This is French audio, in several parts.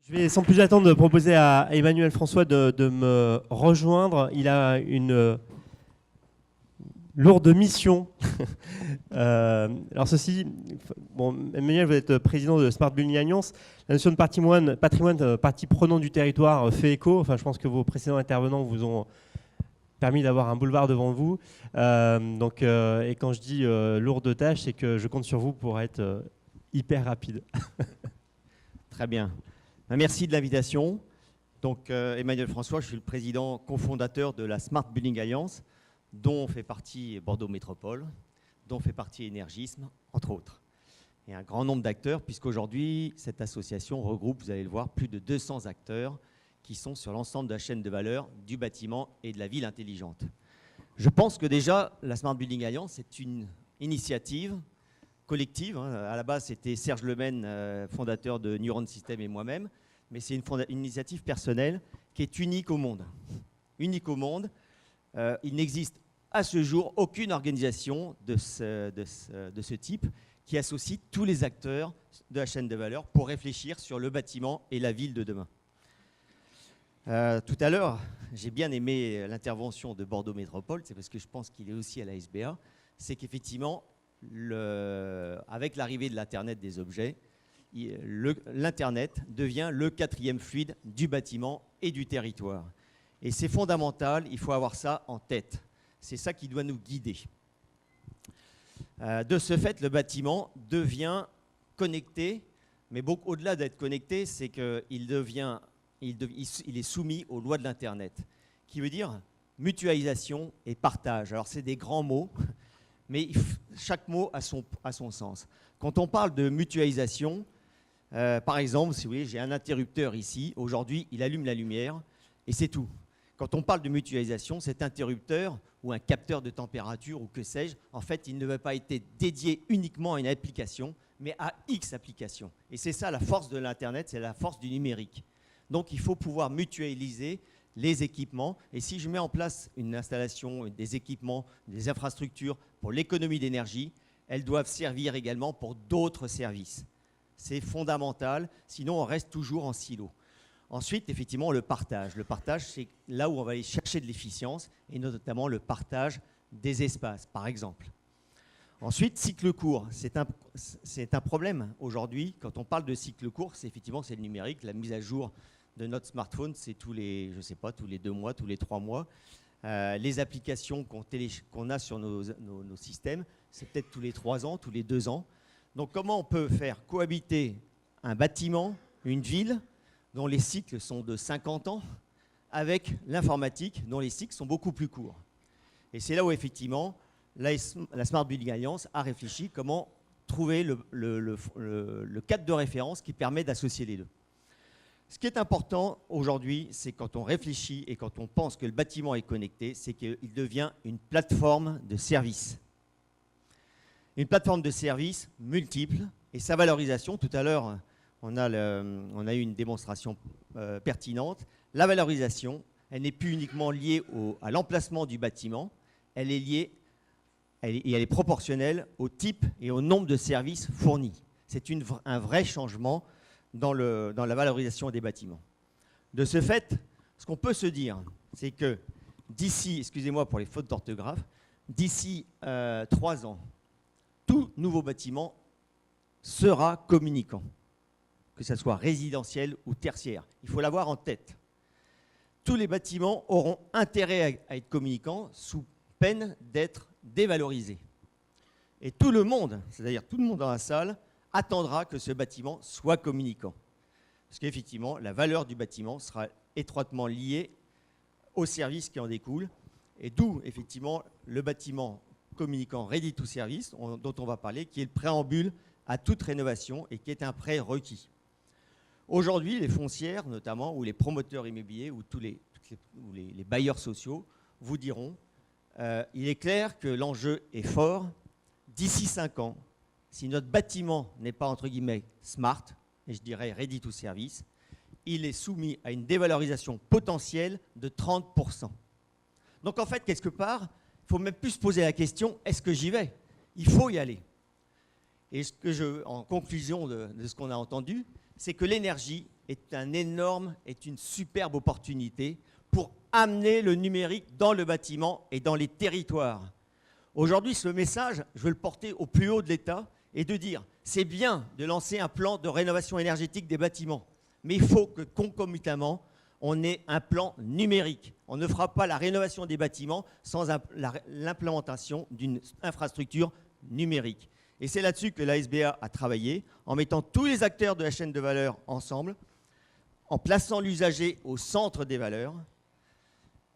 Je vais sans plus attendre proposer à Emmanuel François de me rejoindre. Il a une lourde mission. Alors ceci, bon, Emmanuel, vous êtes président de Smart Building Alliance. La notion de patrimoine, partie prenante du territoire, fait écho. Enfin, je pense que vos précédents intervenants vous ont permis d'avoir un boulevard devant vous. Et quand je dis lourde tâche, c'est que je compte sur vous pour être hyper rapide. Très bien. Merci de l'invitation. Donc, Emmanuel François, je suis le président cofondateur de la Smart Building Alliance, dont fait partie Bordeaux Métropole, dont fait partie Énergisme, entre autres. Et un grand nombre d'acteurs, puisqu'aujourd'hui, cette association regroupe, vous allez le voir, plus de 200 acteurs qui sont sur l'ensemble de la chaîne de valeur du bâtiment et de la ville intelligente. Je pense que déjà, la Smart Building Alliance est une initiative collective. À la base, c'était Serge Lemaine, fondateur de Neuron System, et moi-même. Mais c'est une initiative personnelle qui est unique au monde. Unique au monde. Il n'existe à ce jour aucune organisation de ce type qui associe tous les acteurs de la chaîne de valeur pour réfléchir sur le bâtiment et la ville de demain. Tout à l'heure, j'ai bien aimé l'intervention de Bordeaux Métropole, c'est parce que je pense qu'il est aussi à la SBA, c'est qu'effectivement, avec l'arrivée de l'Internet des objets, l'Internet devient le quatrième fluide du bâtiment et du territoire. Et c'est fondamental, il faut avoir ça en tête. C'est ça qui doit nous guider. De ce fait, le bâtiment devient connecté, mais beaucoup au-delà d'être connecté, c'est qu'il est soumis aux lois de l'Internet, qui veut dire mutualisation et partage. Alors, c'est des grands mots, mais chaque mot a son sens. Quand on parle de mutualisation, par exemple, si vous voulez, j'ai un interrupteur ici. Aujourd'hui, il allume la lumière et c'est tout. Quand on parle de mutualisation, cet interrupteur ou un capteur de température ou que sais-je, en fait, il ne va pas être dédié uniquement à une application, mais à X applications. Et c'est ça la force de l'Internet, c'est la force du numérique. Donc, il faut pouvoir mutualiser les équipements. Et si je mets en place une installation, des équipements, des infrastructures pour l'économie d'énergie, elles doivent servir également pour d'autres services. C'est fondamental, sinon on reste toujours en silo. Ensuite, effectivement, le partage. Le partage, c'est là où on va aller chercher de l'efficience, et notamment le partage des espaces, par exemple. Ensuite, cycle court. C'est un problème aujourd'hui. Quand on parle de cycle court, c'est effectivement le numérique. La mise à jour de notre smartphone, c'est tous les 2 mois, tous les 3 mois. Les applications qu'on a sur nos systèmes, c'est peut-être tous les 3 ans, tous les 2 ans. Donc, comment on peut faire cohabiter un bâtiment, une ville, dont les cycles sont de 50 ans, avec l'informatique, dont les cycles sont beaucoup plus courts. Et c'est là où, effectivement, la Smart Building Alliance a réfléchi comment trouver le cadre de référence qui permet d'associer les deux. Ce qui est important aujourd'hui, c'est quand on réfléchit et quand on pense que le bâtiment est connecté, c'est qu'il devient une plateforme de service. Une plateforme de service multiple et sa valorisation. Tout à l'heure, on a eu une démonstration pertinente. La valorisation, elle n'est plus uniquement liée à l'emplacement du bâtiment, elle est liée et elle est proportionnelle au type et au nombre de services fournis. C'est un vrai changement dans la valorisation des bâtiments. De ce fait, ce qu'on peut se dire, c'est que d'ici, excusez-moi pour les fautes d'orthographe, d'ici 3 ans, tout nouveau bâtiment sera communicant, que ce soit résidentiel ou tertiaire. Il faut l'avoir en tête. Tous les bâtiments auront intérêt à être communicants sous peine d'être dévalorisés. Et tout le monde, c'est-à-dire tout le monde dans la salle, attendra que ce bâtiment soit communicant. Parce qu'effectivement, la valeur du bâtiment sera étroitement liée aux services qui en découlent. Et d'où, effectivement, le bâtiment communicant Ready to Service, dont on va parler, qui est le préambule à toute rénovation et qui est un prérequis. Aujourd'hui, les foncières, notamment, ou les promoteurs immobiliers, ou les bailleurs sociaux, vous diront il est clair que l'enjeu est fort. D'ici 5 ans, si notre bâtiment n'est pas, entre guillemets, smart, et je dirais ready to service, il est soumis à une dévalorisation potentielle de 30%. Donc en fait, quelque part, il ne faut même plus se poser la question, est-ce que j'y vais? Il faut y aller. Et en conclusion de ce qu'on a entendu, c'est que l'énergie est une superbe opportunité pour amener le numérique dans le bâtiment et dans les territoires. Aujourd'hui, ce message, je veux le porter au plus haut de l'État et de dire, c'est bien de lancer un plan de rénovation énergétique des bâtiments, mais il faut que concomitamment, on ait un plan numérique. On ne fera pas la rénovation des bâtiments sans l'implémentation d'une infrastructure numérique. Et c'est là-dessus que l'ASBA a travaillé, en mettant tous les acteurs de la chaîne de valeur ensemble, en plaçant l'usager au centre des valeurs,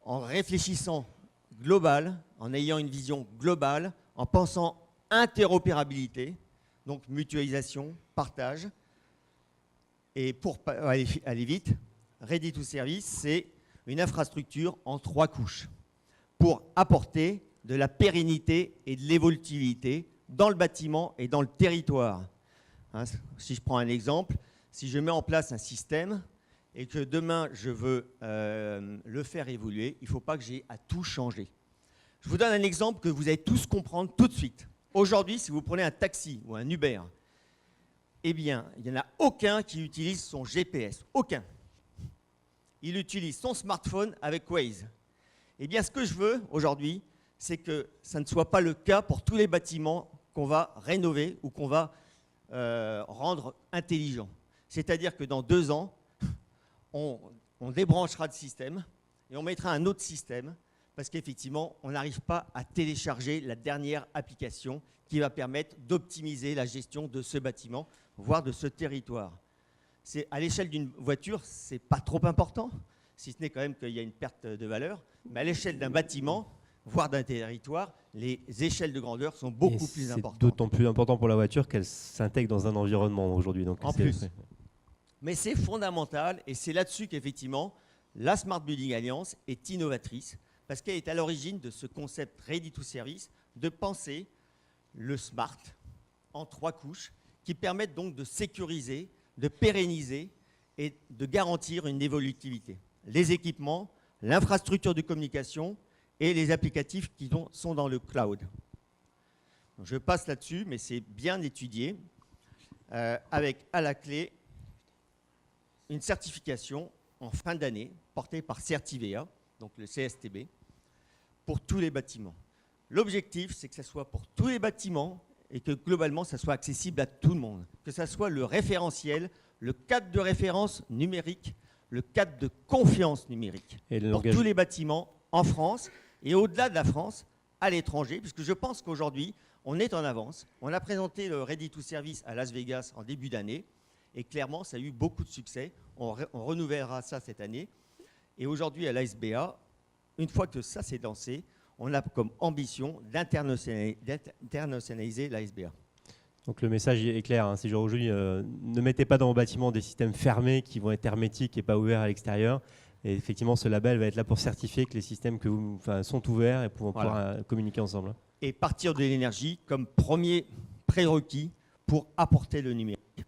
en réfléchissant global, en ayant une vision globale, en pensant interopérabilité, donc mutualisation, partage. Et pour aller vite, Ready to Service, c'est une infrastructure en 3 couches pour apporter de la pérennité et de l'évolutivité dans le bâtiment et dans le territoire. Hein, si je prends un exemple, si je mets en place un système et que demain je veux le faire évoluer, il ne faut pas que j'ai à tout changer. Je vous donne un exemple que vous allez tous comprendre tout de suite. Aujourd'hui, si vous prenez un taxi ou un Uber, eh bien, il n'y en a aucun qui utilise son GPS. Aucun. Il utilise son smartphone avec Waze. Eh bien, ce que je veux aujourd'hui, c'est que ça ne soit pas le cas pour tous les bâtiments qu'on va rénover ou qu'on va rendre intelligents. C'est-à-dire que dans 2 ans, on débranchera le système et on mettra un autre système parce qu'effectivement, on n'arrive pas à télécharger la dernière application qui va permettre d'optimiser la gestion de ce bâtiment, voire de ce territoire. À l'échelle d'une voiture, ce n'est pas trop important, si ce n'est quand même qu'il y a une perte de valeur, mais à l'échelle d'un bâtiment, voire d'un territoire, les échelles de grandeur sont beaucoup plus importantes. C'est d'autant plus important pour la voiture qu'elle s'intègre dans un environnement aujourd'hui. En plus. Mais c'est fondamental et c'est là-dessus qu'effectivement, la Smart Building Alliance est innovatrice parce qu'elle est à l'origine de ce concept Ready to Service de penser le smart en 3 couches qui permettent donc de sécuriser, de pérenniser et de garantir une évolutivité. Les équipements, l'infrastructure de communication et les applicatifs qui sont dans le cloud. Donc je passe là-dessus, mais c'est bien étudié, avec à la clé une certification en fin d'année portée par Certivea, donc le CSTB, pour tous les bâtiments. L'objectif, c'est que ce soit pour tous les bâtiments et que globalement, ça soit accessible à tout le monde. Que ce soit le référentiel, le cadre de référence numérique, le cadre de confiance numérique. Et pour tous les bâtiments en France et au-delà de la France, à l'étranger, puisque je pense qu'aujourd'hui, on est en avance. On a présenté le Ready to Service à Las Vegas en début d'année. Et clairement, ça a eu beaucoup de succès. On renouvellera ça cette année. Et aujourd'hui, à l'ASBA, une fois que ça s'est lancé, on a comme ambition d'internationaliser l'ASBA. Donc le message est clair, hein, c'est aujourd'hui, ne mettez pas dans vos bâtiments des systèmes fermés qui vont être hermétiques et pas ouverts à l'extérieur. Et effectivement, ce label va être là pour certifier que les systèmes sont ouverts et pourront pouvoir communiquer ensemble. Et partir de l'énergie comme premier prérequis pour apporter le numérique.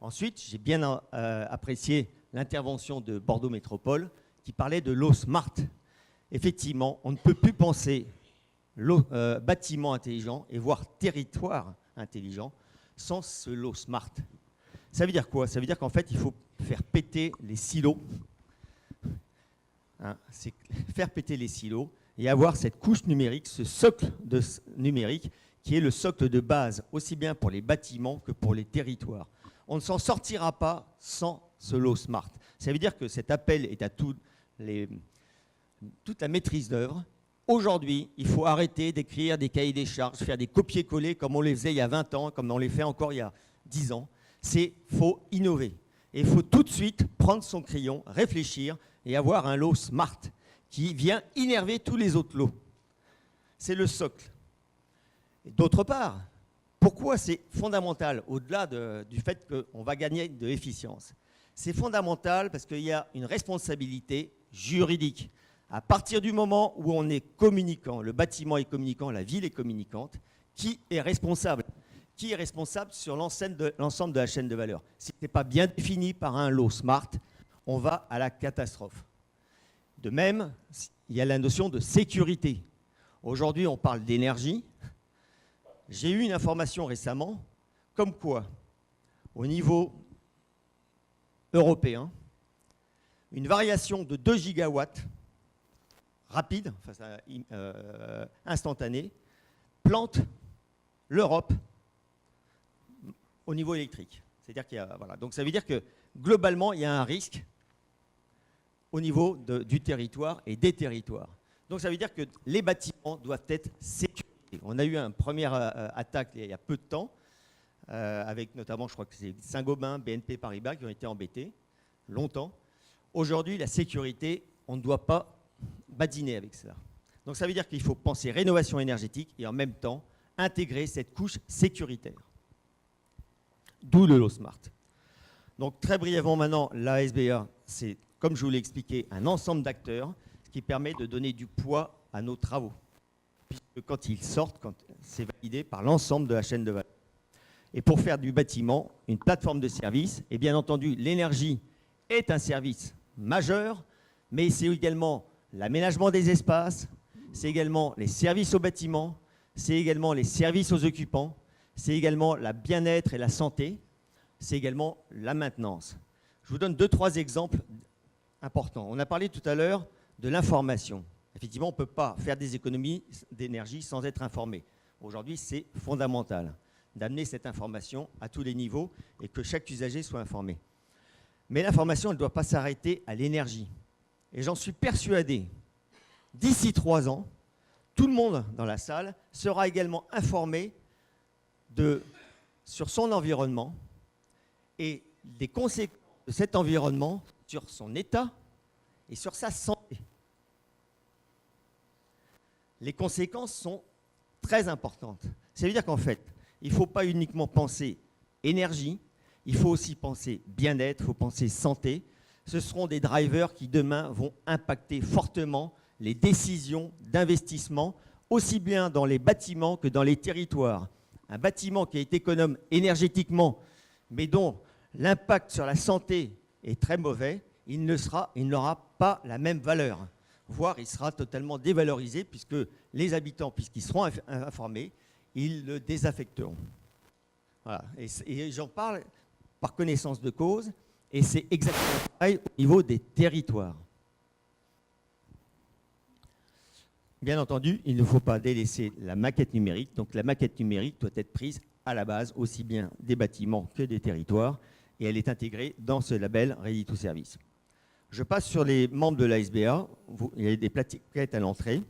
Ensuite, j'ai bien apprécié l'intervention de Bordeaux Métropole qui parlait de l'eau smart. Effectivement, on ne peut plus penser bâtiment intelligent et voire territoire intelligent sans ce lot smart. Ça veut dire quoi? Ça veut dire qu'en fait, il faut faire péter les silos. Hein, c'est faire péter les silos et avoir cette couche numérique, ce socle numérique qui est le socle de base, aussi bien pour les bâtiments que pour les territoires. On ne s'en sortira pas sans ce lot smart. Ça veut dire que cet appel est à toute la maîtrise d'œuvre. Aujourd'hui, il faut arrêter d'écrire des cahiers des charges, faire des copier-coller comme on les faisait il y a 20 ans, comme on les fait encore il y a 10 ans. Il faut innover. Et il faut tout de suite prendre son crayon, réfléchir et avoir un lot smart qui vient innerver tous les autres lots. C'est le socle. Et d'autre part, pourquoi c'est fondamental, au-delà du fait qu'on va gagner de l'efficience? C'est fondamental parce qu'il y a une responsabilité juridique. À partir du moment où on est communicant, le bâtiment est communicant, la ville est communicante, qui est responsable? Qui est responsable sur l'ensemble de la chaîne de valeur? Si ce n'est pas bien défini par un lot smart, on va à la catastrophe. De même, il y a la notion de sécurité. Aujourd'hui, on parle d'énergie. J'ai eu une information récemment, comme quoi, au niveau européen, une variation de 2 gigawatts rapide, instantanée, plante l'Europe au niveau électrique. C'est-à-dire qu'il y a, voilà. Donc ça veut dire que globalement, il y a un risque au niveau du territoire et des territoires. Donc ça veut dire que les bâtiments doivent être sécurisés. On a eu une première attaque il y a peu de temps, avec notamment, je crois que c'est Saint-Gobain, BNP Paribas qui ont été embêtés longtemps. Aujourd'hui, la sécurité, on ne doit pas badiner avec cela. Donc ça veut dire qu'il faut penser rénovation énergétique et en même temps intégrer cette couche sécuritaire. D'où le Low Smart. Donc très brièvement maintenant, la SBA, c'est, comme je vous l'ai expliqué, un ensemble d'acteurs qui permet de donner du poids à nos travaux. Puisque quand ils sortent, quand c'est validé par l'ensemble de la chaîne de valeur. Et pour faire du bâtiment une plateforme de service, et bien entendu, l'énergie est un service majeur, mais c'est également l'aménagement des espaces, c'est également les services aux bâtiments, c'est également les services aux occupants, c'est également la bien-être et la santé, c'est également la maintenance. Je vous donne 2-3 exemples importants. On a parlé tout à l'heure de l'information. Effectivement, on ne peut pas faire des économies d'énergie sans être informé. Aujourd'hui, c'est fondamental d'amener cette information à tous les niveaux et que chaque usager soit informé. Mais l'information, elle ne doit pas s'arrêter à l'énergie. Et j'en suis persuadé, d'ici 3 ans, tout le monde dans la salle sera également informé sur son environnement et des conséquences de cet environnement sur son état et sur sa santé. Les conséquences sont très importantes. Ça veut dire qu'en fait, il ne faut pas uniquement penser énergie, il faut aussi penser bien-être, il faut penser santé. Ce seront des drivers qui demain vont impacter fortement les décisions d'investissement, aussi bien dans les bâtiments que dans les territoires. Un bâtiment qui est économe énergétiquement, mais dont l'impact sur la santé est très mauvais, il n'aura pas la même valeur. Voire il sera totalement dévalorisé puisque les habitants, puisqu'ils seront informés, ils le désaffecteront. Voilà. Et j'en parle par connaissance de cause, et c'est exactement pareil au niveau des territoires. Bien entendu, il ne faut pas délaisser la maquette numérique. Donc la maquette numérique doit être prise à la base, aussi bien des bâtiments que des territoires, et elle est intégrée dans ce label Ready to Service. Je passe sur les membres de la SBA. Il y a des plaquettes à l'entrée.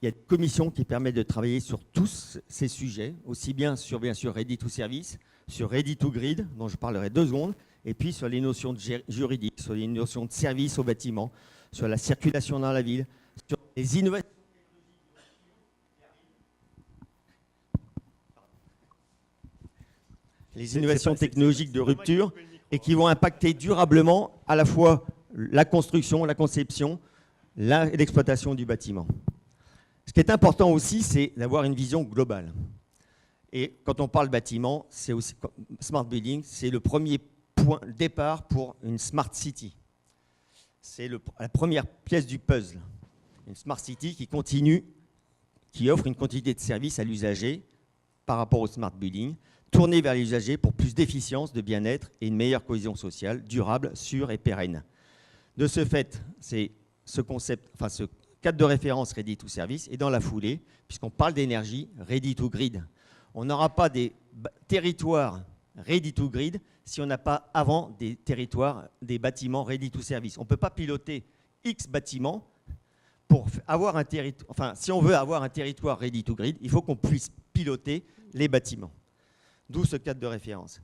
Il y a une commission qui permet de travailler sur tous ces sujets, aussi bien sûr Ready to Service, sur Ready to Grid, dont je parlerai 2 secondes, et puis sur les notions juridiques, sur les notions de service au bâtiment, sur la circulation dans la ville, sur les innovations technologiques de rupture et qui vont impacter durablement à la fois la construction, la conception, l'exploitation du bâtiment. Ce qui est important aussi, c'est d'avoir une vision globale. Et quand on parle bâtiment, c'est aussi Smart Building, c'est le premier point de départ pour une Smart City. C'est la première pièce du puzzle. Une Smart City qui offre une quantité de services à l'usager par rapport au Smart Building, tournée vers l'usager pour plus d'efficience, de bien-être et une meilleure cohésion sociale, durable, sûre et pérenne. De ce fait, c'est ce cadre de référence Ready to Service, et dans la foulée, puisqu'on parle d'énergie, Ready to Grid. On n'aura pas des territoires Ready to Grid si on n'a pas avant des territoires, des bâtiments Ready to Service. On ne peut pas piloter X bâtiments pour avoir un territoire. Enfin, si on veut avoir un territoire Ready to Grid, il faut qu'on puisse piloter les bâtiments. D'où ce cadre de référence.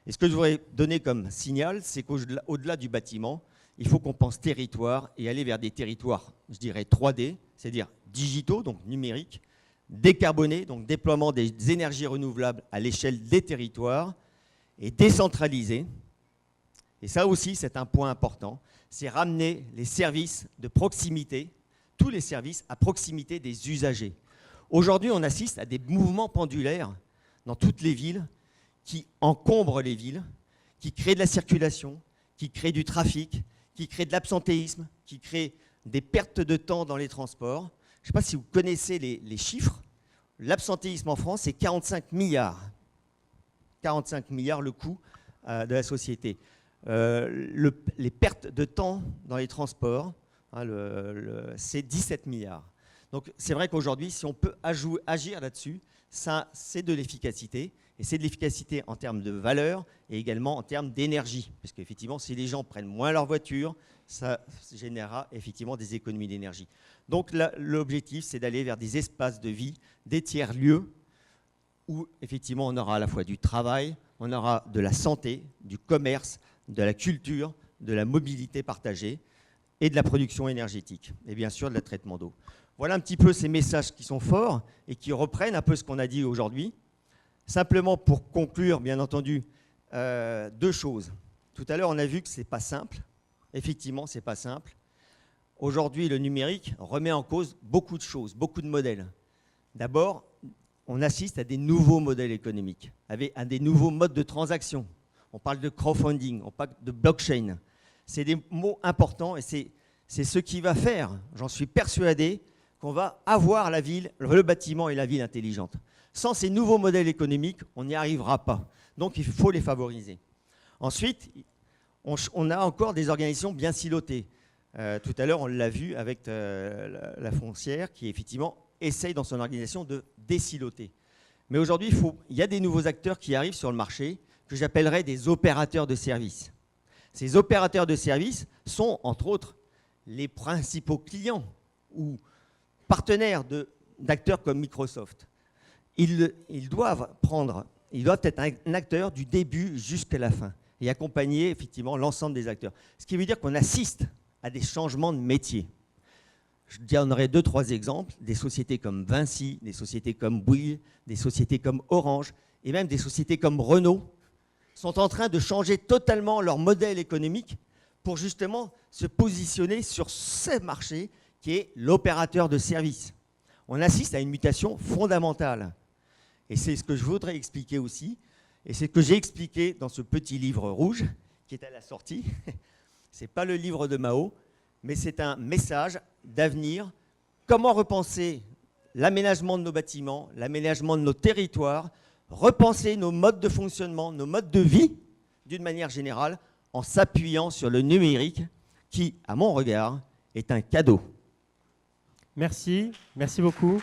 Et ce que je voudrais donner comme signal, c'est qu'au-delà du bâtiment, il faut qu'on pense territoire et aller vers des territoires, je dirais 3D, c'est-à-dire digitaux, donc numériques, décarbonés, donc déploiement des énergies renouvelables à l'échelle des territoires, et décentralisés. Et ça aussi, c'est un point important, c'est ramener les services de proximité, tous les services à proximité des usagers. Aujourd'hui, on assiste à des mouvements pendulaires dans toutes les villes qui encombrent les villes, qui créent de la circulation, qui créent du trafic, qui créent de l'absentéisme, qui créent des pertes de temps dans les transports. Je ne sais pas si vous connaissez les chiffres. L'absentéisme en France, c'est 45 milliards. 45 milliards le coût de la société. les pertes de temps dans les transports, hein, c'est 17 milliards. Donc c'est vrai qu'aujourd'hui, si on peut agir là-dessus, ça c'est de l'efficacité. Et c'est de l'efficacité en termes de valeur et également en termes d'énergie. Parce qu'effectivement, si les gens prennent moins leur voiture, ça générera effectivement des économies d'énergie. Donc l'objectif, c'est d'aller vers des espaces de vie, des tiers-lieux, où effectivement on aura à la fois du travail, on aura de la santé, du commerce, de la culture, de la mobilité partagée et de la production énergétique. Et bien sûr, de la traitement d'eau. Voilà un petit peu ces messages qui sont forts et qui reprennent un peu ce qu'on a dit aujourd'hui. Simplement pour conclure, bien entendu, deux choses. Tout à l'heure, on a vu que ce n'est pas simple. Effectivement, ce n'est pas simple. Aujourd'hui, le numérique remet en cause beaucoup de choses, beaucoup de modèles. D'abord, on assiste à des nouveaux modèles économiques, à des nouveaux modes de transaction. On parle de crowdfunding, on parle de blockchain. C'est des mots importants et c'est ce qui va faire, j'en suis persuadé, qu'on va avoir la ville, le bâtiment et la ville intelligente. Sans ces nouveaux modèles économiques, on n'y arrivera pas. Donc, il faut les favoriser. Ensuite, on a encore des organisations bien silotées. Tout à l'heure, on l'a vu avec la foncière qui, effectivement, essaye dans son organisation de désiloter. Mais aujourd'hui, il y a des nouveaux acteurs qui arrivent sur le marché que j'appellerais des opérateurs de services. Ces opérateurs de services sont, entre autres, les principaux clients ou partenaires d'acteurs comme Microsoft. Ils doivent être un acteur du début jusqu'à la fin et accompagner effectivement l'ensemble des acteurs. Ce qui veut dire qu'on assiste à des changements de métier. Je donnerai 2-3 exemples, des sociétés comme Vinci, des sociétés comme Bouygues, des sociétés comme Orange et même des sociétés comme Renault sont en train de changer totalement leur modèle économique pour justement se positionner sur ce marché qui est l'opérateur de service. On assiste à une mutation fondamentale. Et c'est ce que je voudrais expliquer aussi, et c'est ce que j'ai expliqué dans ce petit livre rouge qui est à la sortie. Ce n'est pas le livre de Mao, mais c'est un message d'avenir. Comment repenser l'aménagement de nos bâtiments, l'aménagement de nos territoires, repenser nos modes de fonctionnement, nos modes de vie, d'une manière générale, en s'appuyant sur le numérique qui, à mon regard, est un cadeau. Merci beaucoup.